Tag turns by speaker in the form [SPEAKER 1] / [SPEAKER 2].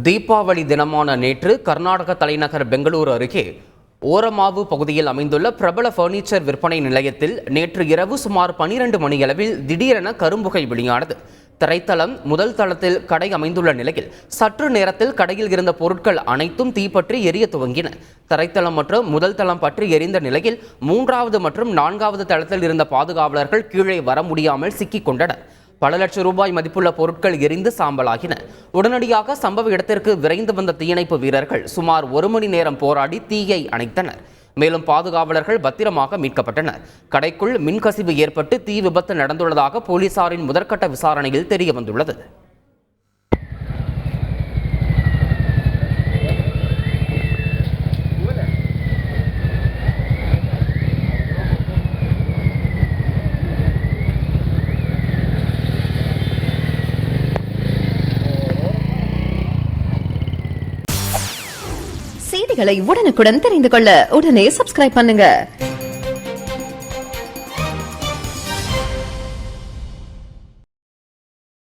[SPEAKER 1] தீபாவளி தினமான நேற்று கர்நாடக தலைநகர் பெங்களூரு அருகே ஓரமாவு பகுதியில் அமைந்துள்ள பிரபல பர்னிச்சர் விற்பனை நிலையத்தில் நேற்று இரவு சுமார் 12 மணியளவில் திடீரென கரும்புகை வெளியானது. தரைத்தளம் முதல் தளத்தில் கடை அமைந்துள்ள நிலையில் சற்று நேரத்தில் கடையில் இருந்த பொருட்கள் அனைத்தும் தீப்பற்றி எரிய துவங்கின. தரைத்தளம் மற்றும் முதல் தளம் பற்றி எரிந்த நிலையில் 3வது மற்றும் 4வது தளத்தில் இருந்த பாதுகாவலர்கள் கீழே வர முடியாமல் சிக்கிக் கொண்டனர். பல லட்சம் ரூபாய் மதிப்புள்ள பொருட்கள் எரிந்து சாம்பலாகின. உடனடியாக சம்பவ இடத்திற்கு விரைந்து வந்த தீயணைப்பு வீரர்கள் சுமார் 1 மணி நேரம் போராடி தீயை அணைத்தனர். மேலும் பாதுகாவலர்கள் பத்திரமாக மீட்கப்பட்டனர். கடைக்குள் மின்கசிவு ஏற்பட்டு தீ விபத்து நடந்துள்ளதாக போலீசாரின் முதற்கட்ட விசாரணையில் தெரிய வந்துள்ளது.
[SPEAKER 2] செய்திகளை உடனுக்குடன் தெரிந்து கொள்ள உடனே சப்ஸ்கிரைப் பண்ணுங்க.